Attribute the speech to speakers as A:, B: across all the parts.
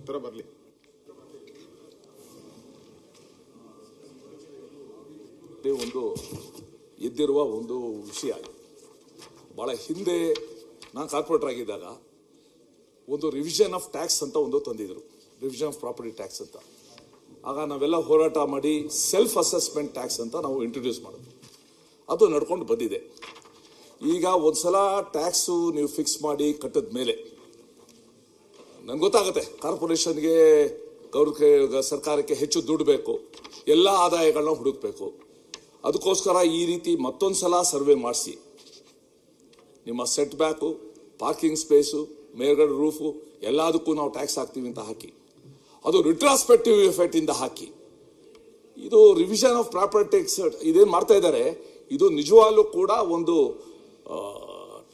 A: ಉತ್ತರ ಬರಲಿ.
B: ಒಂದು ಎದ್ದಿರುವ ಒಂದು ವಿಷಯ. ಭಾಳ ಹಿಂದೆ ನಾನು ಕಾರ್ಪೊರೇಟರ್ ಆಗಿದ್ದಾಗ ಒಂದು ರಿವಿಷನ್ ಆಫ್ ಟ್ಯಾಕ್ಸ್ ಅಂತ ಒಂದು ತಂದಿದ್ರು, ರಿವಿಷನ್ ಆಫ್ ಪ್ರಾಪರ್ಟಿ ಟ್ಯಾಕ್ಸ್ ಅಂತ. ಆಗ ನಾವೆಲ್ಲ ಹೋರಾಟ ಮಾಡಿ ಸೆಲ್ಫ್ ಅಸೆಸ್ಮೆಂಟ್ ಟ್ಯಾಕ್ಸ್ ಅಂತ ನಾವು ಇಂಟ್ರೊಡ್ಯೂಸ್ ಮಾಡಿದ್ವಿ. ಅದು ನಡ್ಕೊಂಡು ಬಂದಿದೆ. ಈಗ ಒಂದ್ಸಲ ಟ್ಯಾಕ್ಸು ನೀವು ಫಿಕ್ಸ್ ಮಾಡಿ ಕಟ್ಟಿದ ಮೇಲೆ ನನ್ಗೆ ಗೊತ್ತಾಗುತ್ತೆ ಕಾರ್ಪೊರೇಷನ್ಗೆ ಸರ್ಕಾರಕ್ಕೆ ಹೆಚ್ಚು ದುಡ್ಡು ಬೇಕು, ಎಲ್ಲ ಆದಾಯಗಳನ್ನ ಹುಡುಕ್ಬೇಕು. ಅದಕ್ಕೋಸ್ಕರ ಈ ರೀತಿ ಮತ್ತೊಂದು ಸಲ ಸರ್ವೆ ಮಾಡಿಸಿ ನಿಮ್ಮ ಸೆಟ್ ಬ್ಯಾಕು, ಪಾರ್ಕಿಂಗ್ ಸ್ಪೇಸು, ಮೇಲ್ಗಡೆ ರೂಫು ಎಲ್ಲದಕ್ಕೂ ನಾವು ಟ್ಯಾಕ್ಸ್ ಹಾಕ್ತೀವಿ ಅಂತ ಹಾಕಿ, ಅದು ರಿಟ್ರಾಸ್ಪೆಕ್ಟಿವ್ ಎಫೆಕ್ಟ್ ಇಂದ ಹಾಕಿ, ಇದು ರಿವಿಷನ್ ಆಫ್ ಪ್ರಾಪರ್ಟಿ ಟ್ಯಾಕ್ಸ್ ಇದೇನು ಮಾಡ್ತಾ ಇದ್ದಾರೆ, ಇದು ನಿಜವಾಗ್ಲೂ ಕೂಡ ಒಂದು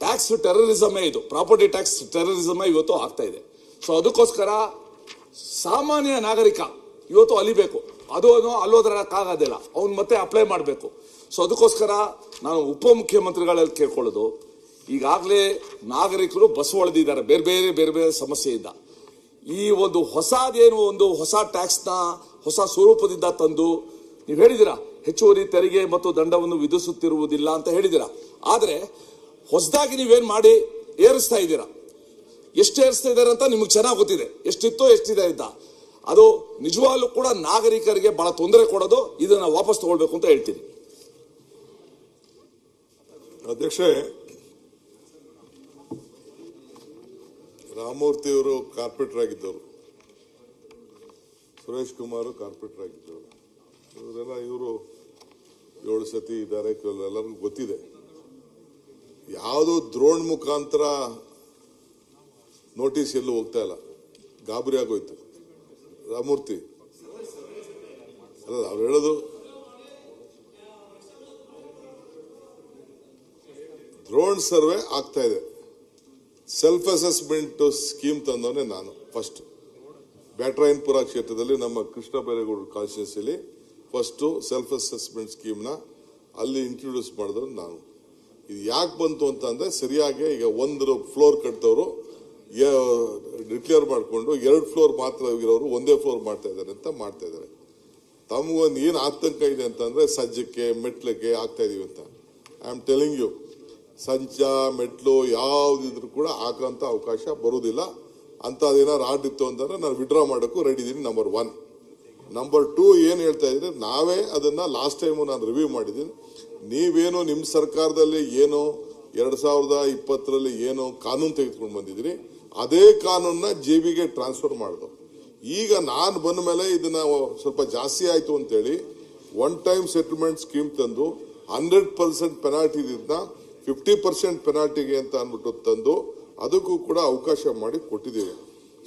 B: ಟ್ಯಾಕ್ಸ್ ಟೆರರಿಸಮೇ. ಇದು ಪ್ರಾಪರ್ಟಿ ಟ್ಯಾಕ್ಸ್ ಟೆರರಿಸಮೇ ಇವತ್ತು ಆಗ್ತಾ ಇದೆ. ಸೊ ಅದಕ್ಕೋಸ್ಕರ ಸಾಮಾನ್ಯ ನಾಗರಿಕ ಇವತ್ತು ಅಲಿಬೇಕು, ಅದು ಅಲ್ಲೋದ್ರಕ್ಕಾಗೋದಿಲ್ಲ, ಅವ್ನು ಮತ್ತೆ ಅಪ್ಲೈ ಮಾಡಬೇಕು. ಸೊ ಅದಕ್ಕೋಸ್ಕರ ನಾನು ಉಪಮುಖ್ಯಮಂತ್ರಿಗಳಲ್ಲಿ ಕೇಳ್ಕೊಳ್ಳೋದು, ಈಗಾಗಲೇ ನಾಗರಿಕರು ಬಸ್ ಹೊಡೆದಿದ್ದಾರೆ ಬೇರೆ ಬೇರೆ ಬೇರೆ ಬೇರೆ ಸಮಸ್ಯೆಯಿಂದ. ಈ ಒಂದು ಹೊಸದೇನು ಒಂದು ಹೊಸ ಟ್ಯಾಕ್ಸ್ನ ಹೊಸ ಸ್ವರೂಪದಿಂದ ತಂದು ನೀವು ಹೇಳಿದ್ದೀರಾ ಹೆಚ್ಚುವರಿ ತೆರಿಗೆ ಮತ್ತು ದಂಡವನ್ನು ವಿಧಿಸುತ್ತಿರುವುದಿಲ್ಲ ಅಂತ ಹೇಳಿದ್ದೀರಾ. ಆದರೆ ಹೊಸದಾಗಿ ನೀವೇನು ಮಾಡಿ ಏರಿಸ್ತಾ ಇದ್ದೀರಾ, ಎಷ್ಟು ಏರಿಸ್ತಾ ಇದ್ದಾರೆ ಅಂತ ನಿಮಗೆ ಚೆನ್ನಾಗಿ ಗೊತ್ತಿದೆ, ಎಷ್ಟಿತ್ತೋ ಎಷ್ಟಿದೆ ಅಂತ. ಅದು ನಿಜವಾಗ್ಲೂ ಕೂಡ ನಾಗರಿಕರಿಗೆ ಬಹಳ ತೊಂದರೆ ಕೊಡೋದು. ಇದನ್ನ ವಾಪಸ್ ತಗೊಳ್ಬೇಕು ಅಂತ ಹೇಳ್ತೀನಿ.
C: ಅಧ್ಯಕ್ಷೆ, ರಾಮಮೂರ್ತಿಯವರು ಕಾರ್ಪೊರೇಟರ್ ಆಗಿದ್ದವರು, ಸುರೇಶ್ ಕುಮಾರ್ ಕಾರ್ಪೊರೇಟರ್ ಆಗಿದ್ದವರು, ಇವರೆಲ್ಲ ಇವರು 7 ಸತಿ ಇದ್ದಾರೆ, ಎಲ್ಲರಿಗೂ ಗೊತ್ತಿದೆ. ಯಾವುದೋ ದ್ರೋಣ್ ಮುಖಾಂತರ ನೋಟಿಸ್ ಎಲ್ಲೂ ಹೋಗ್ತಾ ಇಲ್ಲ, ಗಾಬರಿ ಆಗೋಯ್ತು ರಾಮಮೂರ್ತಿ. ಅಲ್ಲ, ಅವ್ರು ಹೇಳೋದು ದ್ರೋಣ್ ಸರ್ವೆ ಆಗ್ತಾ ಇದೆ. ಸೆಲ್ಫ್ ಅಸೆಸ್ಮೆಂಟ್ ಸ್ಕೀಮ್ ತಂದವನೇ ನಾನು ಫಸ್ಟ್. ಬ್ಯಾಟರಾಯನಪುರ ಕ್ಷೇತ್ರದಲ್ಲಿ ನಮ್ಮ ಕೃಷ್ಣ ಬೈರೇಗೌಡರ ಕಾನ್ಸ್ಟಿಟ್ಯೂನ್ಸಿಯಲ್ಲಿ ಫಸ್ಟ್ ಸೆಲ್ಫ್ ಅಸೆಸ್ಮೆಂಟ್ ಸ್ಕೀಮ್ನ ಅಲ್ಲಿ ಇಂಟ್ರೊಡ್ಯೂಸ್ ಮಾಡಿದ್ರು ನಾನು. ಇದು ಯಾಕೆ ಬಂತು ಅಂತಂದ್ರೆ, ಸರಿಯಾಗಿ ಈಗ 1 ಫ್ಲೋರ್ ಕಟ್ಟಿದವರು ಡಿಕ್ಲೇರ್ ಮಾಡಿಕೊಂಡು 2 ಫ್ಲೋರ್ ಮಾತ್ರ ಇರೋರು 1 ಫ್ಲೋರ್ ಮಾಡ್ತಾ ಇದ್ದಾರೆ ಅಂತ ಮಾಡ್ತಾ ಇದ್ದಾರೆ. ತಮಗೊಂದು ಏನು ಆತಂಕ ಇದೆ ಅಂತಂದ್ರೆ, ಸಜ್ಜಕ್ಕೆ ಮೆಟ್ಲಿಗೆ ಆಗ್ತಾ ಇದೀವಿ ಅಂತ. ಐ ಆಮ್ ಟೆಲಿಂಗ್ ಯು, ಸಂಚ ಮೆಟ್ಲು ಯಾವ್ದಿದ್ರು ಕೂಡ ಹಾಕೋಂಥ ಅವಕಾಶ ಬರುವುದಿಲ್ಲ. ಅಂತ ಅದೇನಾದ್ರು ಆಡಿತ್ತು ಅಂತಂದ್ರೆ ನಾನು ವಿಡ್ರಾ ಮಾಡೋಕ್ಕೂ ರೆಡಿ ಇದ್ದೀನಿ. ನಂಬರ್ 1. ನಂಬರ್ 2 ಏನು ಹೇಳ್ತಾ ಇದ್ರೆ, ನಾವೇ ಅದನ್ನ ಲಾಸ್ಟ್ ಟೈಮು ನಾನು ರಿವ್ಯೂ ಮಾಡಿದ್ದೀನಿ. ನೀವೇನು ನಿಮ್ಮ ಸರ್ಕಾರದಲ್ಲಿ ಏನು 2020ರಲ್ಲಿ ಏನು ಕಾನೂನು ತೆಗೆದುಕೊಂಡು ಬಂದಿದ್ದೀರಿ, ಅದೇ ಕಾನೂನನ್ನ ಜೆಬಿಗೆ ಟ್ರಾನ್ಸ್ಫರ್ ಮಾಡಿದ್ರು. ಈಗ ನಾನು ಬಂದ ಮೇಲೆ ಇದನ್ನ ಸ್ವಲ್ಪ ಜಾಸ್ತಿ ಆಯ್ತು ಅಂತೇಳಿ 1 ಟೈಮ್ ಸೆಟಲ್ಮೆಂಟ್ ಸ್ಕೀಮ್ ತಂದು 100% ಪೆನಾಲ್ಟಿ ಇದ್ದ 50% ಪೆನಾಲ್ಟಿಗೆ ಅಂತ ಅಂದ್ಬಿಟ್ಟು ತಂದು ಅದಕ್ಕೂ ಕೂಡ ಅವಕಾಶ ಮಾಡಿ ಕೊಟ್ಟಿದ್ದೀವಿ.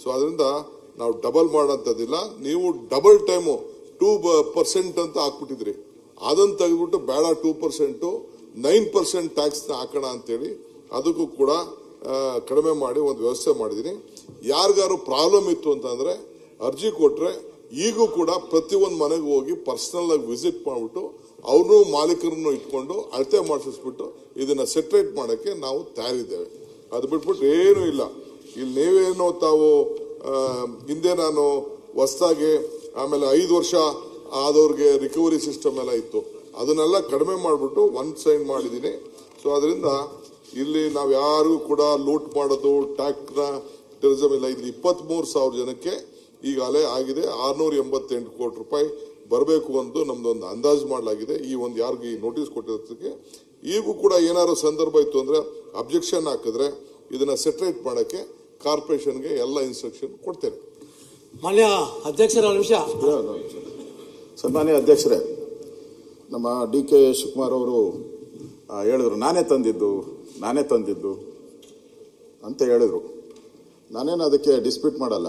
C: ಸೊ ಅದರಿಂದ ನಾವು ಡಬಲ್ ಮಾಡೋಂಥದ್ದಿಲ್ಲ. ನೀವು ಡಬಲ್ ಟೈಮು 2% ಅಂತ ಹಾಕ್ಬಿಟ್ಟಿದ್ರಿ, ಅದನ್ನು ತೆಗೆದ್ಬಿಟ್ಟು ಬೇಡ 2%, 9% ಟ್ಯಾಕ್ಸ್ನ ಹಾಕೋಣ ಅಂತೇಳಿ ಅದಕ್ಕೂ ಕೂಡ ಕಡಿಮೆ ಮಾಡಿ ಒಂದು ವ್ಯವಸ್ಥೆ ಮಾಡಿದ್ದೀನಿ. ಯಾರಿಗಾರು ಪ್ರಾಬ್ಲಮ್ ಇತ್ತು ಅಂತಂದ್ರೆ ಅರ್ಜಿ ಕೊಟ್ರೆ ಈಗೂ ಕೂಡ ಪ್ರತಿಯೊಂದು ಮನೆಗೆ ಹೋಗಿ ಪರ್ಸನಲ್ ಆಗಿ ವಿಸಿಟ್ ಮಾಡಿಬಿಟ್ಟು ಅವ್ರನ್ನೂ ಮಾಲೀಕರನ್ನು ಇಟ್ಕೊಂಡು ಅಳತೆ ಮಾಡಿಸ್ಬಿಟ್ಟು ಇದನ್ನ ಸೆಟ್ರೇಟ್ ಮಾಡೋಕ್ಕೆ ನಾವು ತಯಾರಿದ್ದೇವೆ. ಅದು ಬಿಟ್ಬಿಟ್ಟು ಏನೂ ಇಲ್ಲ. ಇಲ್ಲಿ ನೀವೇನೋ ತಾವು ಹಿಂದೆ ನಾನು ಹೊಸದಾಗಿ ಆಮೇಲೆ 5 ವರ್ಷ ಆದವ್ರಿಗೆ ರಿಕವರಿ ಸಿಸ್ಟಮ್ ಎಲ್ಲ ಇತ್ತು, ಅದನ್ನೆಲ್ಲ ಕಡಿಮೆ ಮಾಡಿಬಿಟ್ಟು 1 ಸೈನ್ ಮಾಡಿದ್ದೀನಿ. ಸೊ ಅದರಿಂದ ಇಲ್ಲಿ ನಾವು ಯಾರಿಗೂ ಕೂಡ ಲೂಟ್ ಮಾಡೋದು ಟ್ಯಾಕ್ಸ್ನ ಟೆರರಿಸಮ್ ಇಲ್ಲ. ಇಲ್ಲಿ 23,000 ಜನಕ್ಕೆ ಈಗಾಗಲೇ ಆಗಿದೆ 688 ಕೋಟಿ ರೂಪಾಯಿ ಬರಬೇಕು ಅಂತ ನಮ್ದೊಂದು ಅಂದಾಜು ಮಾಡಲಾಗಿದೆ. ಈ ಒಂದು ಯಾರಿಗೆ ಈ ನೋಟಿಸ್ ಕೊಟ್ಟಿರೋದಕ್ಕೆ ಈಗೂ ಕೂಡ ಏನಾದ್ರು ಸಂದರ್ಭ ಇತ್ತು ಅಂದ್ರೆ ಅಬ್ಜೆಕ್ಷನ್ ಹಾಕಿದ್ರೆ ಇದನ್ನ ಸೆಟ್ರೇಟ್ ಮಾಡೋಕ್ಕೆ ಕಾರ್ಪೊರೇಷನ್ಗೆ ಎಲ್ಲ ಇನ್ಸ್ಟ್ರಕ್ಷನ್ ಕೊಡ್ತೇನೆ.
D: ಮಾನ್ಯ ಅಧ್ಯಕ್ಷರ ನಿಮಿಷ.
A: ಸನ್ಮಾನ್ಯ ಅಧ್ಯಕ್ಷರೇ, ನಮ್ಮ DK ಶಿವಕುಮಾರ್ ಅವರು ಹೇಳಿದ್ರು ನಾನೇ ತಂದಿದ್ದು ಅಂತ ಹೇಳಿದ್ರು. ನಾನೇನು ಅದಕ್ಕೆ ಡಿಸ್ಪ್ಯೂಟ್ ಮಾಡಲ್ಲ.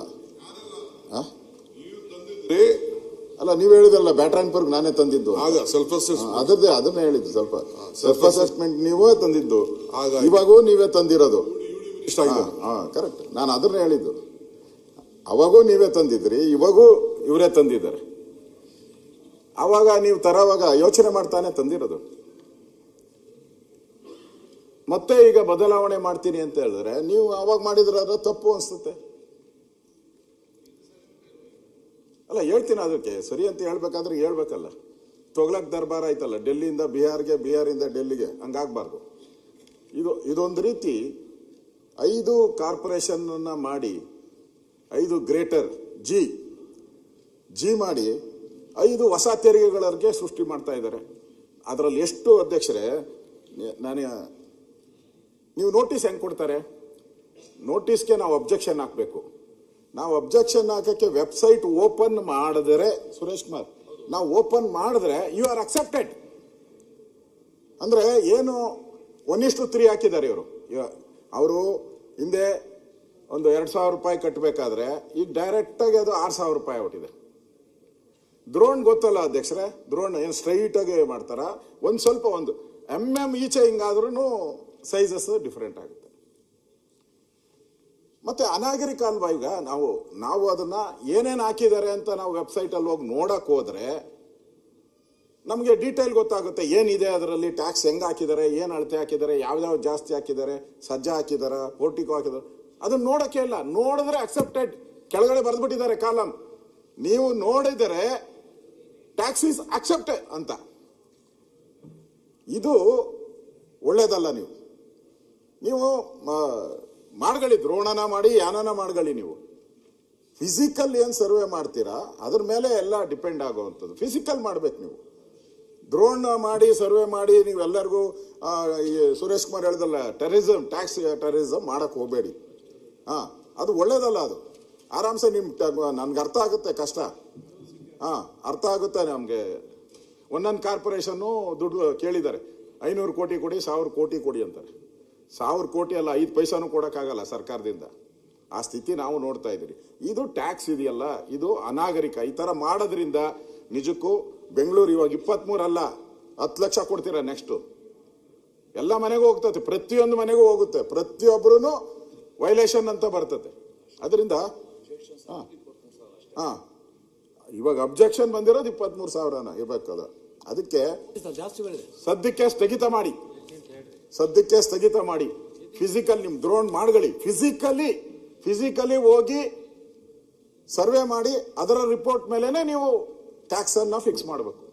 A: ಅಲ್ಲ, ನೀವು ಹೇಳಿದ್ರಲ್ಲ ಬ್ಯಾಟರಾಯನಪುರ ನಾನೇ ತಂದಿದ್ದು, ಅದನ್ನ ಹೇಳಿದ್ದು. ಸ್ವಲ್ಪ ಸೆಲ್ಫ್ ಅಸೆಸ್ಮೆಂಟ್ ನೀವೇ ತಂದಿದ್ದು, ಇವಾಗೂ ನೀವೇ ತಂದಿರೋದು. ಕರೆಕ್ಟ್, ನಾನು ಅದನ್ನ ಹೇಳಿದ್ದು. ಅವಾಗೂ ನೀವೇ ತಂದಿದ್ರಿ, ಇವಾಗೂ ಇವರೇ ತಂದಿದ್ದಾರೆ. ಅವಾಗ ನೀವು ತರೋವಾಗ ಯೋಚನೆ ಮಾಡ್ತಾನೆ ತಂದಿರೋದು. ಮತ್ತೆ ಈಗ ಬದಲಾವಣೆ ಮಾಡ್ತೀನಿ ಅಂತ ಹೇಳಿದ್ರೆ ನೀವು ಅವಾಗ ಮಾಡಿದ್ರೆ ತಪ್ಪು ಅನ್ಸುತ್ತೆ. ಅಲ್ಲ ಹೇಳ್ತೀನಿ, ಅದಕ್ಕೆ ಸರಿ ಅಂತ ಹೇಳ್ಬೇಕಾದ್ರೆ ಹೇಳ್ಬೇಕಲ್ಲ. ತೊಗ್ಲಕ್ ದರ್ಬಾರ್ ಆಯ್ತಲ್ಲ, ಡೆಲ್ಲಿಯಿಂದ ಬಿಹಾರ್ಗೆ, ಬಿಹಾರಿಂದ ಡೆಲ್ಲಿಗೆ, ಹಂಗಾಗಬಾರ್ದು. ಇದೊಂದು ರೀತಿ 5 ಕಾರ್ಪೊರೇಷನ್ ಮಾಡಿ 5 ಗ್ರೇಟರ್ ಜಿ ಮಾಡಿ 5 ಹೊಸ ತೆರಿಗೆಗಳಿಗೆ ಸೃಷ್ಟಿ ಮಾಡ್ತಾ ಇದ್ದಾರೆ. ಅದರಲ್ಲಿ ಎಷ್ಟು ಅಧ್ಯಕ್ಷರೇ, ನೀವು ನೋಟಿಸ್ ಹೆಂಗ್ ಕೊಡ್ತಾರೆ? ನೋಟಿಸ್ಗೆ ನಾವು ಅಬ್ಜೆಕ್ಷನ್ ಹಾಕಬೇಕು. ನಾವು ಅಬ್ಜೆಕ್ಷನ್ ಹಾಕಕ್ಕೆ ವೆಬ್ಸೈಟ್ ಓಪನ್ ಮಾಡಿದ್ರೆ, ಸುರೇಶ್ ಕುಮಾರ್, ನಾವು ಓಪನ್ ಮಾಡಿದ್ರೆ ಯು ಆರ್ ಅಕ್ಸೆಪ್ಟೆಡ್ ಅಂದ್ರೆ ಏನು 1:3 ಹಾಕಿದ್ದಾರೆ ಇವರು. ಅವರು ಹಿಂದೆ ಒಂದು 2,000 ರೂಪಾಯಿ ಕಟ್ಟಬೇಕಾದ್ರೆ ಈಗ ಡೈರೆಕ್ಟ್ ಆಗಿ ಅದು 6,000 ರೂಪಾಯಿ ಹೊಟ್ಟಿದೆ. ದ್ರೋಣ್ ಗೊತ್ತಲ್ಲ ಅಧ್ಯಕ್ಷರೇ, ದ್ರೋಣ್ ಏನು ಸ್ಟ್ರೈಟ್ ಆಗಿ ಮಾಡ್ತಾರ, ಸ್ವಲ್ಪ ಒಂದು ಈಚೆ ಹಿಂಗಾದ್ರೂ ಸೈಜಸ್ ಡಿಫರೆಂಟ್ ಆಗುತ್ತೆ. ಮತ್ತೆ ಅನಾಗರಿಕ ಅಲ್ವಾ ಈಗ ನಾವು ಅದನ್ನ ಏನೇನು ಹಾಕಿದ್ದಾರೆ ಅಂತ ನಾವು ವೆಬ್ಸೈಟ್ ಅಲ್ಲಿ ಹೋಗಿ ನೋಡಕ್ ಹೋದ್ರೆ ನಮಗೆ ಡೀಟೇಲ್ ಗೊತ್ತಾಗುತ್ತೆ. ಏನಿದೆ ಅದರಲ್ಲಿ, ಟ್ಯಾಕ್ಸ್ ಹೆಂಗ್ ಹಾಕಿದ್ದಾರೆ, ಏನ್ ಅಳತೆ ಹಾಕಿದ್ದಾರೆ, ಯಾವ್ಯಾವ ಜಾಸ್ತಿ ಹಾಕಿದ್ದಾರೆ, ಸಜ್ಜಾ ಹಾಕಿದಾರ, ಪೋರ್ಟಿಕೋ ಹಾಕಿದಾರೆ, ಅದನ್ನ ನೋಡಕ್ಕೆ ಇಲ್ಲ. ನೋಡಿದ್ರೆ ಅಕ್ಸೆಪ್ಟೆಡ್ ಕೆಳಗಡೆ ಬರೆದ್ಬಿಟ್ಟಿದ್ದಾರೆ ಕಾಲಮ್. ನೀವು ನೋಡಿದರೆ ಟ್ಯಾಕ್ಸ್ ಇಸ್ ಅಕ್ಸೆಪ್ಟೆಡ್ ಅಂತ. ಇದು ಒಳ್ಳೇದಲ್ಲ. ನೀವು ಮಾಡ್ಕೊಳ್ಳಿ, ದ್ರೋಣನ ಮಾಡಿ ಯಾನನ ಮಾಡ್ಕೊಳ್ಳಿ. ನೀವು ಫಿಸಿಕಲ್ ಏನು ಸರ್ವೆ ಮಾಡ್ತೀರಾ ಅದ್ರ ಮೇಲೆ ಎಲ್ಲ ಡಿಪೆಂಡ್ ಆಗುವಂಥದ್ದು. ಫಿಸಿಕಲ್ ಮಾಡ್ಬೇಕು. ನೀವು ದ್ರೋಣ ಮಾಡಿ ಸರ್ವೆ ಮಾಡಿ ನೀವೆಲ್ಲರಿಗೂ ಸುರೇಶ್ ಕುಮಾರ್ ಹೇಳ್ದಲ್ಲ, ಟೆರರಿಸಮ್, ಟ್ಯಾಕ್ಸ್ ಟೆರರಿಸಮ್ ಮಾಡಕ್ ಹೋಗಬೇಡಿ. ಅದು ಒಳ್ಳೇದಲ್ಲ. ಅದು ಆರಾಮ್ಸೆ ನನ್ಗೆ ಅರ್ಥ ಆಗುತ್ತೆ ಕಷ್ಟ. ಅರ್ಥ ಆಗುತ್ತೆ ನಮ್ಗೆ. ಒಂದೊಂದು ಕಾರ್ಪೊರೇಷನ್ನು ದುಡ್ಡು ಕೇಳಿದ್ದಾರೆ, 500 ಕೋಟಿ ಕೊಡಿ, 1000 ಕೋಟಿ ಕೊಡಿ ಅಂತಾರೆ. 1000 ಕೋಟಿ ಅಲ್ಲ, 5 ಪೈಸಾನು ಕೊಡಕ್ಕಾಗಲ್ಲ ಸರ್ಕಾರದಿಂದ. ಆ ಸ್ಥಿತಿ ನಾವು ನೋಡ್ತಾ ಇದ್ದೀರಿ. ಇದು ಟ್ಯಾಕ್ಸ್ ಇದೆಯಲ್ಲ, ಇದು ಅನಾಗರಿಕ. ಈ ತರ ಮಾಡೋದ್ರಿಂದ ನಿಜಕ್ಕೂ ಬೆಂಗಳೂರು ಇವಾಗ 23 ಅಲ್ಲ, 10 ಲಕ್ಷ ಕೊಡ್ತೀರಾ ನೆಕ್ಸ್ಟ್. ಎಲ್ಲ ಮನೆಗೂ ಹೋಗ್ತದೆ, ಪ್ರತಿಯೊಂದು ಮನೆಗೂ ಹೋಗುತ್ತೆ, ಪ್ರತಿಯೊಬ್ಬರೂ ವೈಲೇಷನ್ ಅಂತ ಬರ್ತದೆ. ಅದರಿಂದ ಇವಾಗ ಅಬ್ಜೆಕ್ಷನ್ ಬಂದಿರೋದು 23,000ನ ಇರ್ಬೇಕದ. ಅದಕ್ಕೆ ಸದ್ಯಕ್ಕೆ ಸ್ಥಗಿತ ಮಾಡಿ ಫಿಸಿಕಲ್ ನಿಮ್ ದ್ರೋಣ್ ಮಾಡ್ಕೊಳ್ಳಿ. ಫಿಸಿಕಲಿ ಹೋಗಿ ಸರ್ವೆ ಮಾಡಿ ಅದರ ರಿಪೋರ್ಟ್ ಮೇಲೆನೆ ನೀವು ಟ್ಯಾಕ್ಸ್ ಅನ್ನ ಫಿಕ್ಸ್ ಮಾಡಬೇಕು.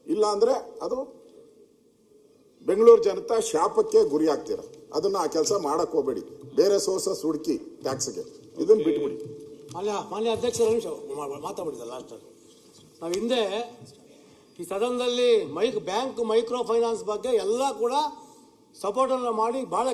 A: ಇಲ್ಲ ಅಂದ್ರೆ ಅದು ಬೆಂಗಳೂರು ಜನತಾ ಶಾಪಕ್ಕೆ ಗುರಿ ಆಗ್ತೀರ. ಅದನ್ನ ಆ ಕೆಲಸ ಮಾಡಕ್ ಹೋಗ್ಬೇಡಿ. ಬೇರೆ ಸೋರ್ಸಸ್ ಹುಡುಕಿ ಟ್ಯಾಕ್ಸ್ಗೆ, ಇದನ್ನ ಬಿಟ್ಬಿಡಿ.
D: ಮಾನ್ಯ ಅಧ್ಯಕ್ಷರು ಮಾತಾಡಿದ ಲಾಸ್ಟ್ ನಾವು ಹಿಂದೆ ಈ ಸದನದಲ್ಲಿ ಬ್ಯಾಂಕ್ ಮೈಕ್ರೋ ಫೈನಾನ್ಸ್ ಬಗ್ಗೆ ಎಲ್ಲ ಕೂಡ ಸಪೋರ್ಟ್ ಅನ್ನ ಮಾಡಿ ಬಹಳ